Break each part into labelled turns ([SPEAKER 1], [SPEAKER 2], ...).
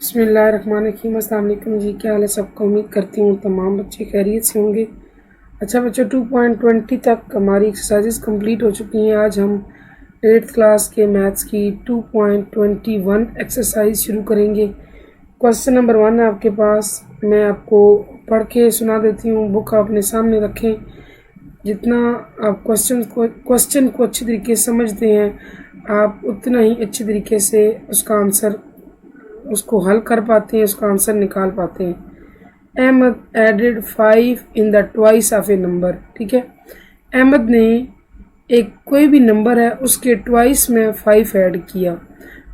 [SPEAKER 1] बिस्मिल्लाहिर्रहमानिर्रहीम। अस्सलाम वालेकुम जी, क्या हाल है सबका। उम्मीद करती हूँ तमाम बच्चे खैरियत से होंगे। अच्छा बच्चों, 2.20 तक हमारी एक्सरसाइजेस कंप्लीट हो चुकी हैं। आज हम 8th क्लास के मैथ्स की 2.21 एक्सरसाइज शुरू करेंगे। क्वेश्चन नंबर 1 है आपके पास, मैं आपको पढ़ के सुना देती हूँ। बुक आप अपने सामने रखें। जितना आप क्वेश्चन को अच्छी तरीके से समझते हैं, आप उतना ही अच्छी तरीके से उसको हल कर पाते हैं, उसका आंसर निकाल पाते हैं। Ahmed added 5 in the twice of a number. ठीक है, अहमद ने एक कोई भी नंबर है उसके ट्वाइस में 5 ऐड किया।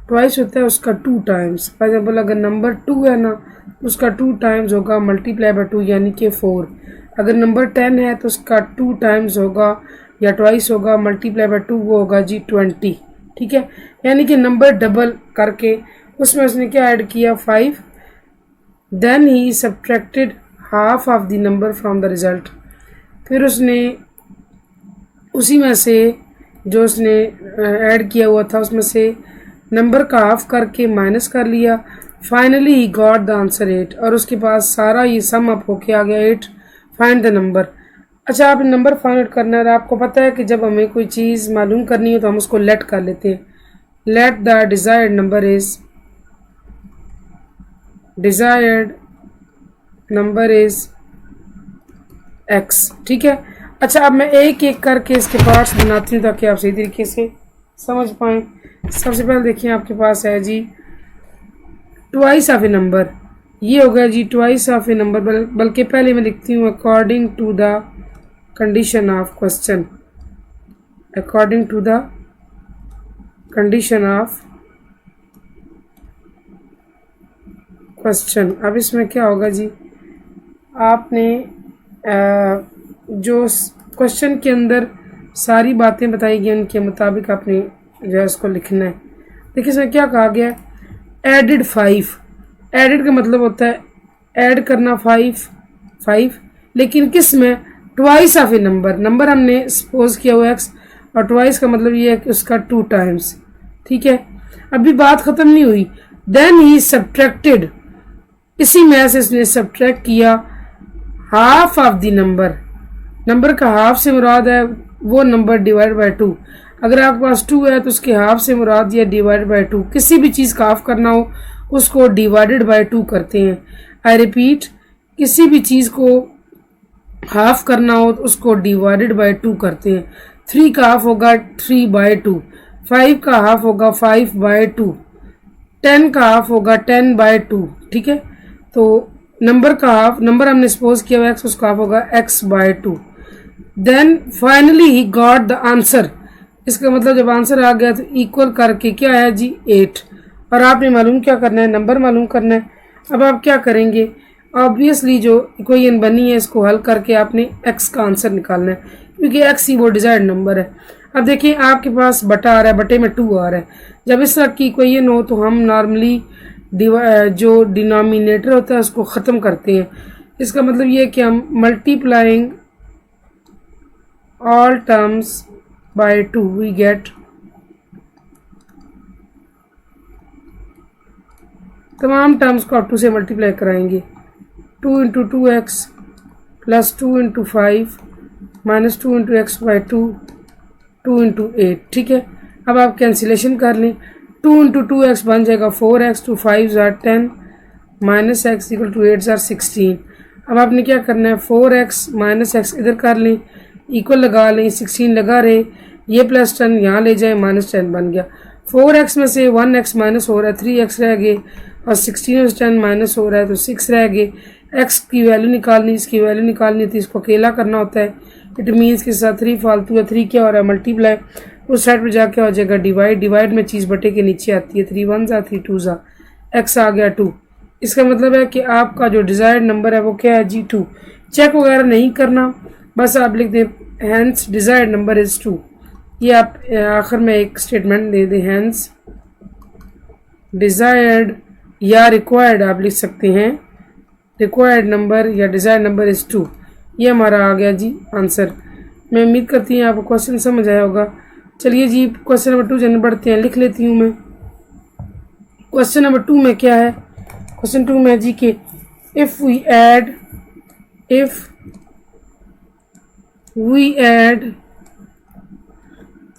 [SPEAKER 1] ट्वाइस होता है उसका 2 टाइम्स। फॉर एग्जाम्पल अगर नंबर 2 है ना, उसका 2 टाइम्स होगा मल्टीप्लाई बाय 2 यानी कि 4। अगर नंबर 10 है तो उसका 2 टाइम्स होगा या ट्वाइस होगा मल्टीप्लाई बाय 2, वो होगा जी 20। ठीक है, यानी कि नंबर डबल करके उसमें उसने क्या ऐड किया, 5। Then he subtracted half of the number from the result. फिर उसने उसी में से जो उसने ऐड किया हुआ था उसमें से नंबर का हाफ करके माइनस कर लिया। Finally he got the answer 8, और उसके पास सारा ये सम अप होके आ गया 8। Find the number. अच्छा, आप नंबर फाइंड आउट करना है। आपको पता है कि जब हमें कोई चीज़ मालूम करनी हो तो हम उसको लेट कर लेते हैं। Let the desired number is x। ठीक है, अच्छा अब मैं एक एक करके इसके पार्ट्स बनाती हूँ ताकि आप सही तरीके से समझ पाएँ। सबसे पहले देखिए, आपके पास है जी ट्वाइस ऑफ ए नंबर। ये हो गया जी ट्वाइस ऑफ ए नंबर, बल्कि पहले मैं लिखती हूँ according to the condition of question. According to the condition of question. अब इसमें क्या होगा जी, आपने जो क्वेश्चन के अंदर सारी बातें बताई गई उनके मुताबिक आपने जो है उसको लिखना है। देखिए इसमें क्या कहा गया है, एडिड 5। एडिड का मतलब होता है ऐड करना 5, लेकिन किस में, twice of a number. Number हमने सपोज किया हुआ x, और ट्वाइस का मतलब ये है कि उसका 2 टाइम्स। ठीक है, अभी बात ख़त्म नहीं हुई। देन ही सब्ट्रैक्टेड, इसी में से इसने सब्ट्रैक्ट किया half of the number. Number का हाफ से मुराद है वो नंबर डिवाइड बाय 2। अगर आपके पास 2 है तो उसके हाफ से मुराद या डिवाइड बाय 2। किसी भी चीज़ का हाफ करना हो उसको डिवाइडेड बाय 2 करते हैं। आई रिपीट, किसी भी चीज़ को हाफ करना हो तो उसको डिवाइडेड बाय 2 करते हैं। 3 का हाफ होगा 3/2, 5 का हाफ होगा 5/2, 10 का हाफ होगा 10/2। ठीक है, तो नंबर का हाफ, नंबर हमने सपोज किया हुआ x, उसका हाफ होगा x/2। Then finally he got the answer. इसका मतलब जब आंसर आ गया तो इक्वल करके क्या है जी 8। और आपने मालूम क्या करना है, नंबर मालूम करना है। अब आप क्या करेंगे, ऑब्वियसली जो इक्वेशन बनी है इसको हल करके आपने x का आंसर निकालना है, क्योंकि x ही वो डिजायर्ड नंबर है। अब देखिए आपके पास बटा आ रहा है, बटे में 2 आ रहा है। जब इस तरह की इक्वेशन हो तो हम नॉर्मली जो डिनोमिनेटर होता है उसको ख़त्म करते हैं। इसका मतलब ये है कि हम multiplying all terms by 2 we get, तमाम टर्म्स को आप 2 से मल्टीप्लाई कराएंगे। 2 × 2x प्लस 2 × 5 माइनस 2 × x/2, 2 × 8। ठीक है, अब आप कैंसिलेशन कर लें। 2 × 2x बन जाएगा 4x, 2 5 = 10 माइनस x = 8 = 16। अब आपने क्या करना है, 4x माइनस x इधर कर लें, इक्वल लगा लें, 16 लगा रहे, ये प्लस 10 यहाँ ले जाए, -10 बन गया। 4x में से 1x माइनस हो रहा है, 3x रह गए, और 16 में से 10 माइनस हो रहा है तो 6 रह गए। x की वैल्यू निकालनी, इसकी वैल्यू निकालनी थी, इसको अकेला करना होता है। इट मीन्स के साथ 3 फालतू है। 3 क्या हो रहा है, मल्टीप्लाई, उस साइड पर जाके हो जाएगा डिवाइड। डिवाइड में चीज़ बटे के नीचे आती है। 3 1 = 3 2 = x आ गया 2। इसका मतलब है कि आपका जो डिज़ायर्ड नंबर है वो क्या है जी 2। चेक वगैरह नहीं करना, बस आप लिख दें हैंस डिज़ायर्ड नंबर इज़ 2। ये आप आखिर में एक स्टेटमेंट दे दें, हैंस डिज़ायर्ड या रिक्वायर्ड आप लिख सकते हैं, रिक्वायर्ड नंबर या डिज़ायर्ड नंबर इज़ 2। ये हमारा आ गया जी आंसर। मैं उम्मीद करती हूँ आपको क्वेश्चन समझ आया होगा। चलिए जी क्वेश्चन नंबर 2 जन बढ़ते हैं, लिख लेती हूँ मैं। क्वेश्चन नंबर 2 में क्या है, क्वेश्चन 2 में जी के if we add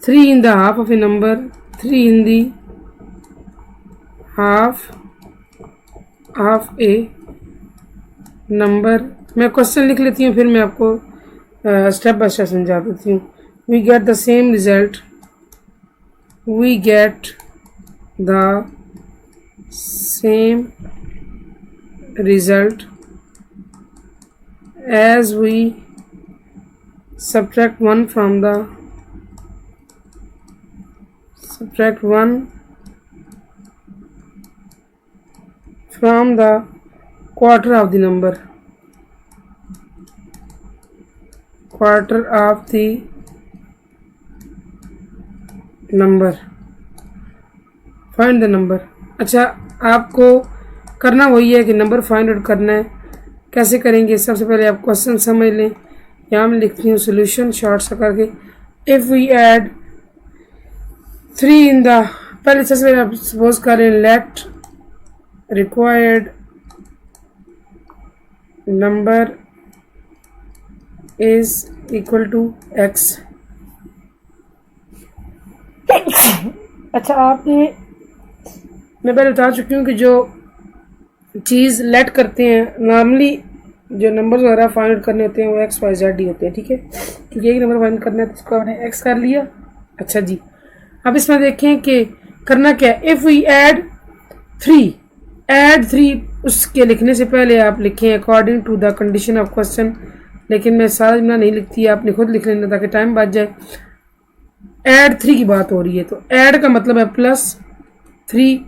[SPEAKER 1] 3 in the half of a number, 3 in the half of a number, मैं क्वेश्चन लिख लेती हूँ फिर मैं आपको स्टेप बाय स्टेप समझा देती हूँ। We get the same result, we get the same result as we subtract 1 from the quarter of the number, find the number. अच्छा, आपको करना वही है कि नंबर फाइंड आउट करना है। कैसे करेंगे? सबसे पहले आप क्वेश्चन समझ लें। यहाँ मैं लिखती हूँ सोल्यूशन शॉर्ट सा करके, if we add 3 in the, पहले सबसे पहले आप सपोज करें let required number is equal to x। अच्छा, आपने, मैं पहले बता चुकी हूँ कि जो चीज़ लेट करते हैं नॉर्मली जो नंबर वगैरह फाइंड आउट करने होते हैं वो एक्स वाई जेड ही होते हैं, ठीक है। क्योंकि एक नंबर फाइंड करना है तो इसको आपने एक्स कर लिया। अच्छा जी, अब इसमें देखें कि करना क्या है। इफ़ वी ऐड 3 उसके लिखने से पहले आप लिखें according to the condition of question, लेकिन मैं सारा जुमला नहीं लिखती, आपने खुद लिख लेना ताकि टाइम बच जाए। ऐड 3 की बात हो रही है तो ऐड का मतलब है +3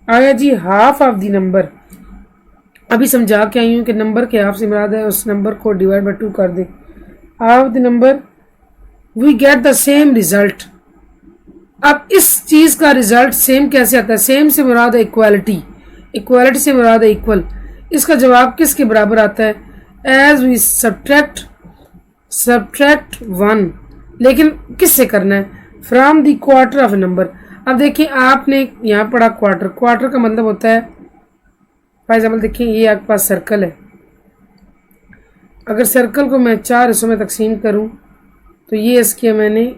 [SPEAKER 1] आया जी, हाफ ऑफ द नंबर। अभी समझा के आई हूँ कि नंबर के हाफ से मुराद है उस नंबर को डिवाइड बाय 2 कर दें। Half the number, we get the same result. अब इस चीज़ का रिजल्ट सेम कैसे आता है? सेम से मुराद है इक्वालिटी, इक्वालिटी से मुराद है इक्वल। इसका जवाब किसके बराबर आता है? एज वी सब्ट्रैक्ट 1, लेकिन किससे करना है? From the quarter of a number. अब देखिए, आपने यहाँ पढ़ा क्वार्टर का मतलब होता है, फॉर एग्जाम्पल देखिए ये आपके पास सर्कल है। अगर सर्कल को मैं 4 हिस्सों में तकसीम करूँ तो ये मैंने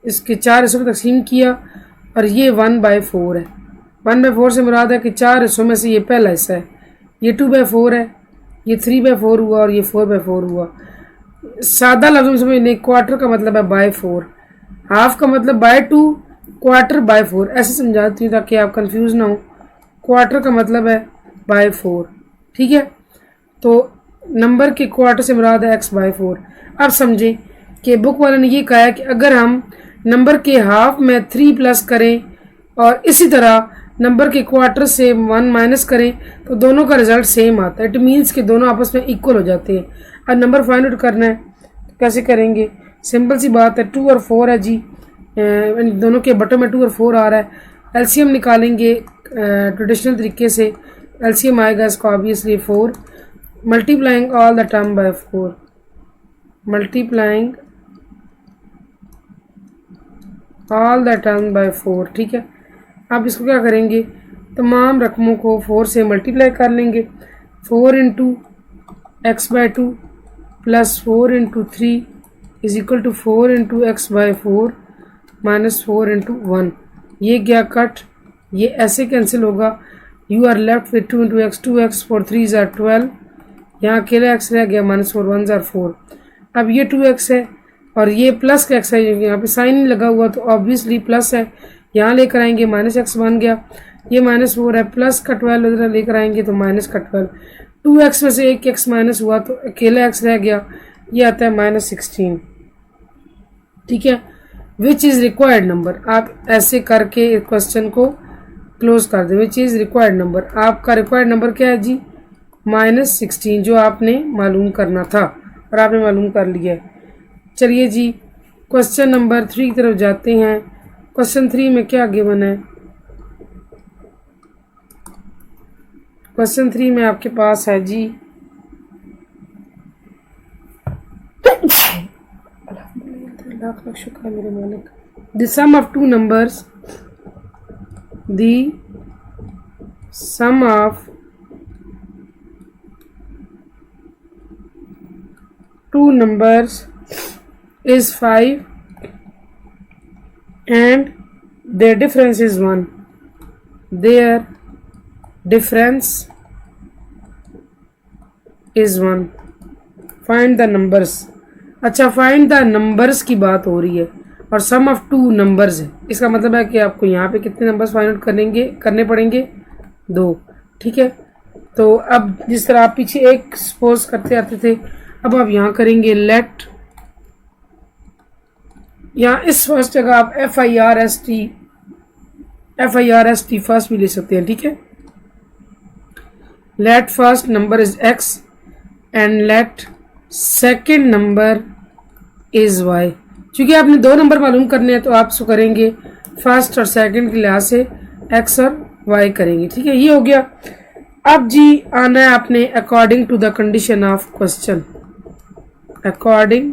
[SPEAKER 1] इसके 4 हिस्सों में तकसीम किया और ये 1/4 है। 1/4 से मुराद है कि 4 हिस्सों में से ये पहला हिस्सा है, ये 2/4 है, ये 3/4 हुआ और ये 4/4 हुआ। सादा लफ्ज़ में समझने, क्वार्टर का मतलब है /4, हाफ का मतलब /2, क्वार्टर /4, ऐसे समझाती हूँ ताकि आप कंफ्यूज ना हो। क्वार्टर का मतलब है /4, ठीक है। तो नंबर के क्वार्टर से मुराद है x/4। अब समझें कि बुक वाले ने ये कहा है कि अगर हम नंबर के हाफ में 3 प्लस करें और इसी तरह नंबर के क्वार्टर से 1 माइनस करें तो दोनों का रिजल्ट सेम आता है। इट मीन्स कि दोनों आपस में इक्वल हो जाते हैं। अब नंबर फाइंड आउट करना है तो कैसे करेंगे? सिंपल सी बात है, 2 और 4 है जी, दोनों के बटन में 2 और 4 आ रहा है। एलसीएम निकालेंगे ट्रेडिशनल तरीके से। एलसीएम आएगा इसका obviously 4, multiplying all the term by 4, multiplying all the term by 4, ठीक है। अब इसको क्या करेंगे? तमाम रकमों को 4 से मल्टीप्लाई कर लेंगे। 4 into x/2 plus 4 into 3 is equal to 4 into x/4 minus 4 into 1। ये गया कट, ये ऐसे कैंसिल होगा। You are left with 2 into x, 2x for 3 are 12, यहाँ अकेला x रह गया, -4 1 are 4। अब ये 2x है और ये प्लस का x है, यहाँ पे साइन नहीं लगा हुआ तो ऑब्वियसली प्लस है, यहाँ लेकर आएंगे -x बन गया। ये -4 है, प्लस का 12 इधर लेकर आएंगे तो माइनस का 12। 2x में से एक x माइनस हुआ तो अकेला x रह गया, ये आता है -16, ठीक है। विच इज़ रिक्वायर्ड नंबर, आप ऐसे करके क्वेश्चन को क्लोज कर दें। विच इज़ रिक्वायर्ड नंबर, आपका रिक्वायर्ड नंबर क्या है जी? -16, जो आपने मालूम करना था और आपने मालूम कर लिया है। चलिए जी, क्वेश्चन नंबर 3 की तरफ जाते हैं। क्वेश्चन 3 में क्या गिवन है? क्वेश्चन 3 में आपके पास है जी लाख शुक्र मेरे मालिक, the sum of two numbers, the sum of two numbers is 5 and their difference is 1. Their difference is 1. Find the numbers. अच्छा, फाइंड द नंबर्स की बात हो रही है और सम ऑफ टू नंबर्स है। इसका मतलब है कि आपको यहाँ पे कितने नंबर्स फाइंड आउट करने पड़ेंगे, 2। ठीक है, तो अब जिस तरह आप पीछे एक सपोज करते आते थे, अब आप यहाँ करेंगे लेट, यहाँ इस फर्स्ट जगह आप FIRST फर्स्ट भी ले सकते हैं। ठीक है, late first number is x and let second number is y। क्योंकि आपने 2 नंबर मालूम करने हैं तो आप इसको करेंगे फर्स्ट और सेकंड के लिहाज से x और y करेंगे। ठीक है, ये हो गया। अब जी आना है आपने according to the condition of question. According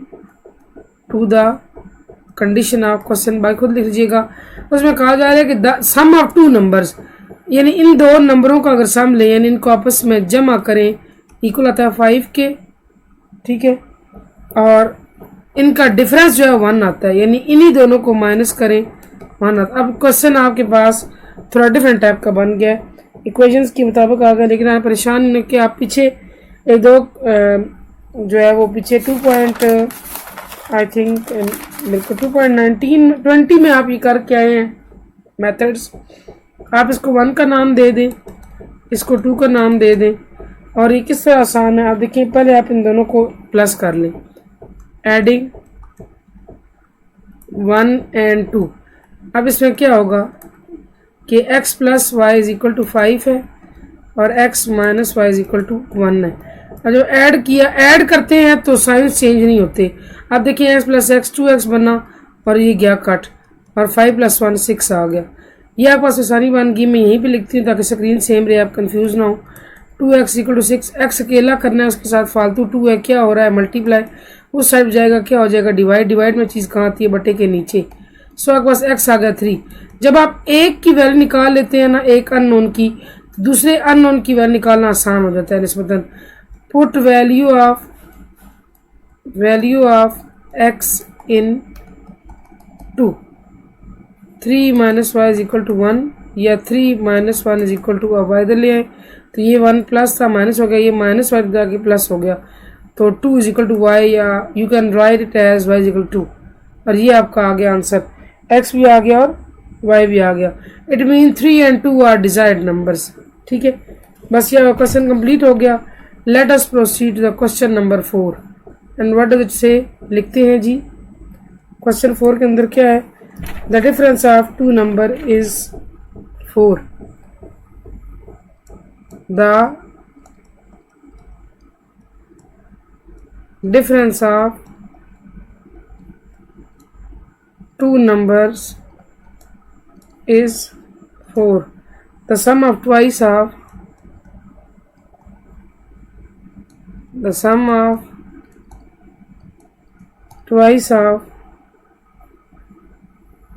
[SPEAKER 1] to the condition of question बाय खुद लिख लीजिएगा। उसमें कहा जा रहा है कि the sum of two numbers, यानी इन 2 नंबरों का अगर सम लें यानी इनको आपस में जमा करें, इक्वल आता है 5 के। ठीक है, और इनका डिफरेंस जो है 1 आता है, यानी इन्हीं दोनों को माइनस करें 1 आता है। अब क्वेश्चन आपके पास थोड़ा डिफरेंट टाइप का बन गया, इक्वेशंस के मुताबिक आ गया, लेकिन आप परेशान नहीं कि आप पीछे एक दो जो है वो पीछे 2 आई थिंक बिल्कुल 2.19 में आप ये करके आए हैं मेथड्स। आप इसको 1 का नाम दे दें, इसको 2 का नाम दे दें, और ये किस तरह आसान है आप देखिए। पहले आप इन दोनों को प्लस कर लें, एडिंग 1 and 2। अब इसमें क्या होगा कि x plus y is equal to 5 है और x minus y is equal to 1 है। और जो ऐड करते हैं तो साइंस चेंज नहीं होते। अब देखिए x प्लस एक्स 2x बना और ये गया कट, और 5 + 1 6 आ गया। ये आपके पास आसानी बन गई। मैं यहीं पे लिखती हूँ ताकि स्क्रीन सेम रहे, आप कंफ्यूज ना हो। 2x = 6, x अकेला करना है, उसके साथ फालतू 2 है, क्या हो रहा है मल्टीप्लाई, उस साइड जाएगा, क्या हो जाएगा डिवाइड में चीज़ कहाँ आती है, बटे के नीचे। सो आपके पास x आ गया 3। जब आप एक की वैल्यू निकाल लेते हैं ना, एक अननोन की, तो दूसरे अननोन की वैल्यू निकालना आसान हो जाता है निस्बतन। Put value of x in 2, 3 - y = 1 या 3 - 1 = अब इधर ले आए तो ये 1 प्लस था, माइनस हो गया, ये माइनस वाई आगे प्लस हो गया, तो 2 = y, या you can write it as y = 2। और ये आपका आ गया आंसर, x भी आ गया और y भी आ गया। It mean 3 and 2 are desired numbers. ठीक है, बस ये क्वेश्चन कंप्लीट हो गया। Let us proceed to the question number 4 and what does it say. लिखते हैं जी क्वेश्चन 4 के अंदर क्या है। The difference of 2 number is 4। The difference of 2 numbers is 4. The sum of twice of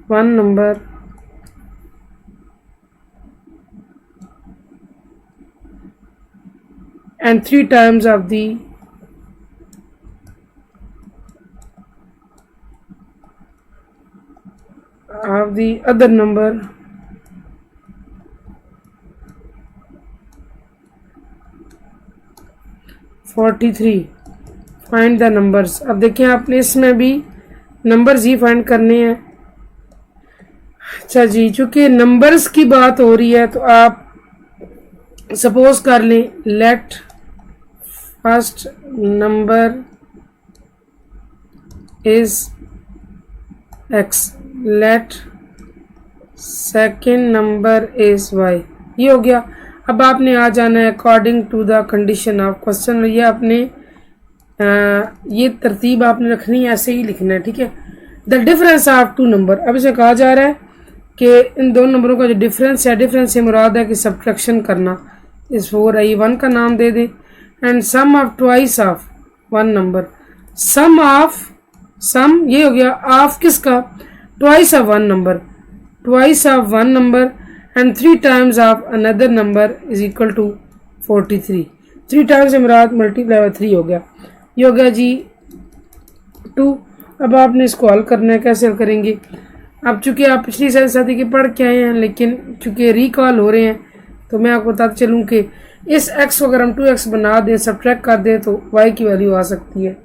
[SPEAKER 1] one number and 3 times of the other number (43). Find the numbers. अब देखिए आपने इसमें भी नंबर्स ही फाइंड करने हैं। अच्छा जी, चूंकि नंबर्स की बात हो रही है तो आप सपोज कर लें let first number is x, let second number is y। ये हो गया। अब आपने आ जाना है according to the condition of question. ये आपने ये तरतीब आपने रखनी है, ऐसे ही लिखना है। ठीक है, द डिफरेंस ऑफ 2 नंबर। अब इसे कहा जा रहा है कि इन 2 नंबरों का जो डिफरेंस है, डिफरेंस से मुराद है कि सब्ट्रैक्शन करना। इस 4 है, 1 का नाम दे दें। And sum of twice of 1 number. Sum ये हो गया ऑफ किसका, twice of 1 number, twice of 1 number and 3 times of another number is equal to 43। 3 times से मुराद मल्टीप्लाई बाय 3 हो गया। ये हो गया जी 2। अब आपने इसको हल करना है। कैसे हल करेंगे? अब चूंकि आप पिछली साथी के पढ़ के आए हैं, लेकिन चूंकि रिकॉल हो रहे हैं, तो मैं आपको बताते चलूँ कि इस x को अगर हम 2x बना दें, सब्ट्रैक्ट कर दें, तो y की वैल्यू आ सकती है।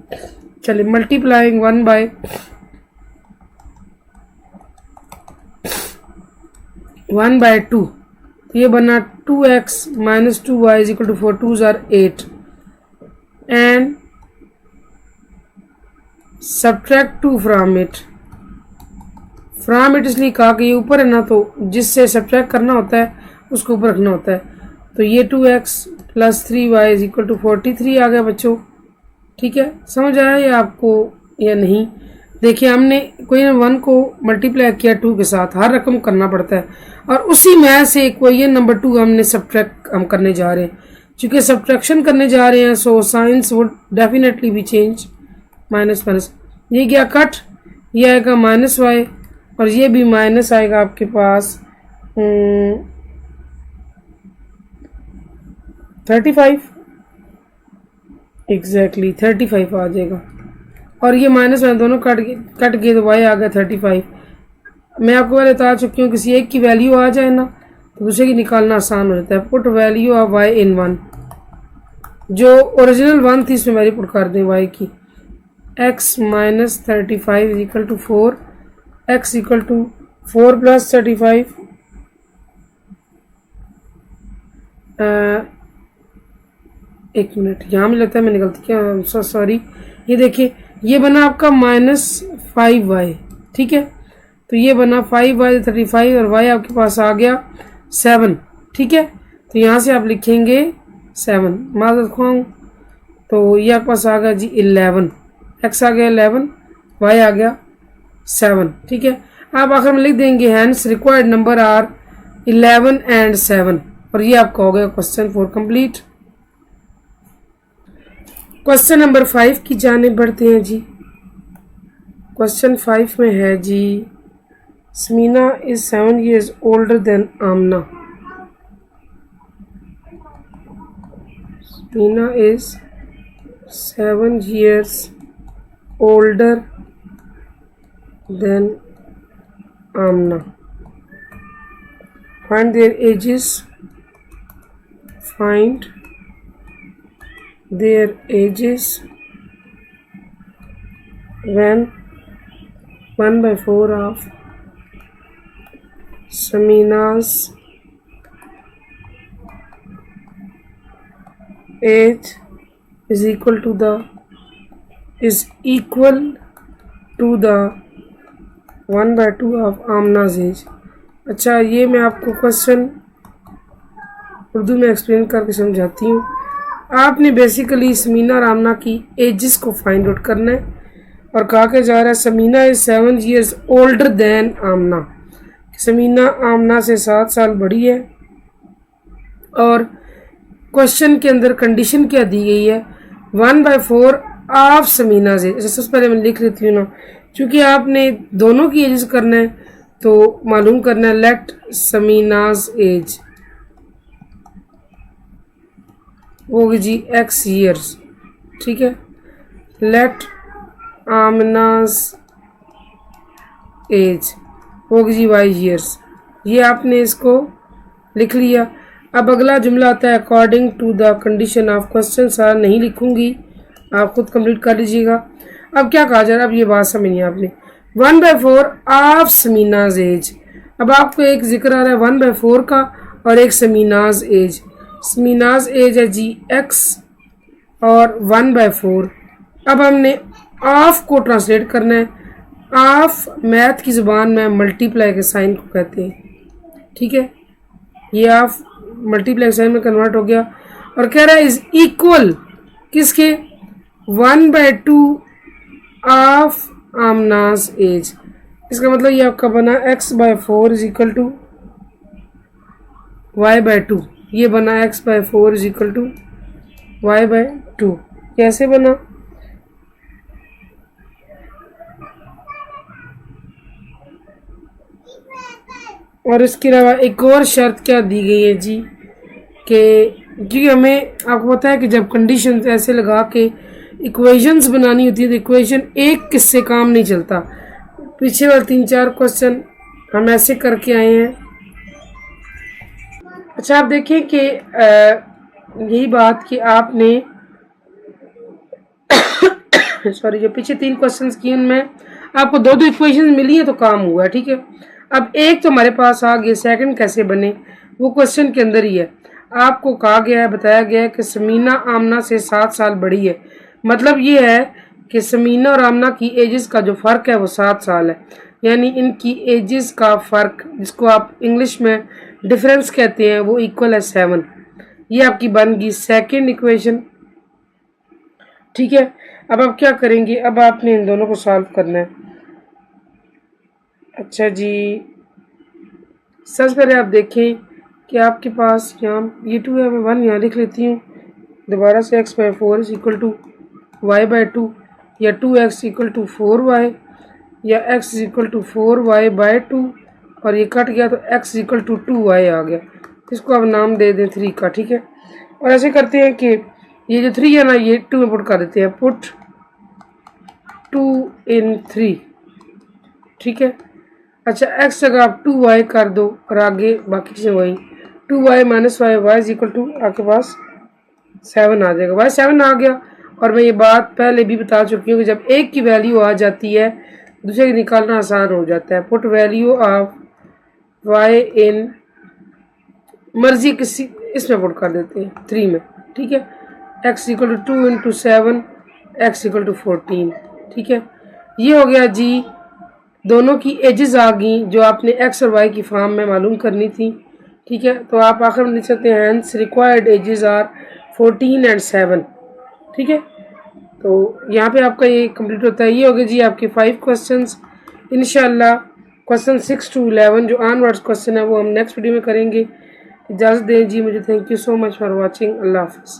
[SPEAKER 1] चलिए, मल्टीप्लाइंग 1 बाय 2, तो ये बना 2x minus 2y is equal to 4, 2s are 8 and subtract 2 from it. From it इसलिए कहा कि ये ऊपर है ना, तो जिससे सब्ट्रैक्ट करना होता है उसको ऊपर रखना होता है। तो ये 2x plus 3y is equal to 43 आ गया बच्चों। ठीक है, समझ आया ये आपको या नहीं? देखिए, हमने कोई 1 को मल्टीप्लाई किया 2 के साथ, हर रकम करना पड़ता है, और उसी में से कोई नंबर 2 हमने सब्ट्रैक्ट हम करने जा रहे हैं। चूँकि सब्ट्रैक्शन करने जा रहे हैं, so science would definitely be change. Minus minus ये गया कट, ये आएगा माइनस y, और ये भी माइनस आएगा आपके पास 35। एग्जैक्टली 35 आ जाएगा, और ये माइनस वाले दोनों कट गए, तो y आ गया 35। मैं आपको पहले बता चुकी हूँ, किसी एक की वैल्यू आ जाए ना, तो दूसरे की निकालना आसान हो जाता है। पुट वैल्यू ऑफ y इन 1, जो ओरिजिनल 1 थी इसमें वैल्यू पुट कर दें y की। x minus 35 is equal to 4, x equal to 4 plus 35, एक मिनट, यहाँ में लगता है मैंने गलती किया, सॉरी। ये देखिए, ये बना आपका माइनस 5y। ठीक है, तो ये बना 5y 35, और y आपके पास आ गया 7। ठीक है, तो यहाँ से आप लिखेंगे 7, माजर खुआऊँ, तो ये आपके पास आ गया जी 11। x आ गया 11, y आ गया 7। ठीक है, आप आखिर में लिख देंगे hence required number are 11 and 7, और ये आपका हो गया क्वेश्चन 4 कंप्लीट। क्वेश्चन नंबर 5 की जानिब बढ़ते हैं जी। क्वेश्चन 5 में है जी, Samina is 7 years older than Amna. Samina is 7 years older than Amna. Find their ages. Find their ages when 1/4 of Samina's age is equal to the 1/2 of Amna's age। अच्छा, ये मैं आपको क्वेश्चन उर्दू में एक्सप्लेन करके समझाती हूँ। आपने बेसिकली समीना और आमना की एजेस को फाइंड आउट करना है, और कहा के जा रहा है Samina is 7 years older than Amna. Samina Amna से 7 साल बड़ी है, और क्वेश्चन के अंदर कंडीशन क्या दी गई है, 1/4 ऑफ समीना एज। सबसे पहले मैं लिख लेती हूँ ना, क्योंकि आपने दोनों की एजेस करना है, तो मालूम करना है लेट समीनाज एज होगी जी x years। ठीक है, लेट आमनाज एज होगी जी y years। ये आपने इसको लिख लिया। अब अगला जुमला आता है according to the condition of question. सारा नहीं लिखूंगी, आप खुद कंप्लीट कर लीजिएगा। अब क्या कहा जा रहा है, अब ये बात समझिए आपने, 1/4 ऑफ समीनाज एज। अब आपको एक जिक्र आ रहा है 1/4 का और एक समीनाज एज। समीनाज एज है जी x और 1/4। अब हमने ऑफ को ट्रांसलेट करना है। ऑफ मैथ की ज़ुबान में मल्टीप्लाई के साइन को कहते हैं। ठीक है, ये ऑफ मल्टीप्लाई के साइन में कन्वर्ट हो गया, और कह रहा है इज इक्वल किसके, 1/2 ऑफ आमनाज एज। इसका मतलब ये आपका बना x/4 is equal to y/2। ये बना x/4 is equal to y/2। कैसे बना, और इसके अलावा एक और शर्त क्या दी गई है जी कि क्योंकि हमें आपको पता है कि जब कंडीशंस ऐसे लगा के इक्वेशंस बनानी होती है तो इक्वेशन एक किससे काम नहीं चलता। पीछे वाले 3-4 क्वेश्चन हम ऐसे करके आए हैं। अच्छा आप देखें कि यही बात कि आपने सॉरी जो पीछे 3 क्वेश्चंस किए उनमें आपको 2-2 इक्वेशंस मिली है तो काम हुआ है, ठीक है। अब एक तो हमारे पास आ गया, सेकंड कैसे बने वो क्वेश्चन के अंदर ही है। आपको कहा गया है, बताया गया है कि समीना आमना से 7 साल बड़ी है। मतलब ये है कि समीना और आमना की एजेस का जो फ़र्क है वो 7 साल है, यानी इनकी एजेस का फ़र्क जिसको आप इंग्लिश में डिफरेंस कहते हैं वो इक्वल है 7। ये आपकी बन गई सेकेंड इक्वेशन, ठीक है। अब आप क्या करेंगे, अब आपने इन दोनों को सॉल्व करना है। अच्छा जी, सबसे पहले आप देखें कि आपके पास यहाँ ये 2 है, मैं 1 यहाँ लिख लेती हूँ। दोबारा से x/4 is equal to y/2 या 2x इक्वल टू 4y या x is equal to 4y/2 और ये कट गया तो x इक्वल टू 2y आ गया। इसको आप नाम दे दें 3 का, ठीक है। और ऐसे करते हैं कि ये जो 3 है ना ये 2 में पुट कर देते हैं, पुट 2 इन 3, ठीक है। अच्छा x जगह आप 2y कर दो और आगे बाकी चीज़ें वही 2y minus y y is equal to आपके पास 7 आ जाएगा। y 7 आ गया। और मैं ये बात पहले भी बता चुकी हूँ कि जब एक की वैल्यू आ जाती है दूसरे की निकालना आसान हो जाता है। पुट वैल्यू ऑफ y इन मर्जी किसी इसमें पुट कर देते हैं 3 में, ठीक है। x equal to 2 into 7 x equal to 14, ठीक है। ये हो गया जी, दोनों की एजेस आ गई जो आपने x और y की फॉर्म में मालूम करनी थी, ठीक है। तो आप आखिर में लिख सकते हैं hence required ages are 14 and 7, ठीक है। तो यहाँ पे आपका ये कंप्लीट होता है। ये हो गए जी आपके 5 क्वेश्चंस। इंशाल्लाह क्वेश्चन 6 to 11 जो ऑनवर्ड्स क्वेश्चन है वो हम नेक्स्ट वीडियो में करेंगे। इजाज़त दें जी मुझे। Thank you so much for watching. अल्लाह हाफ़िज़।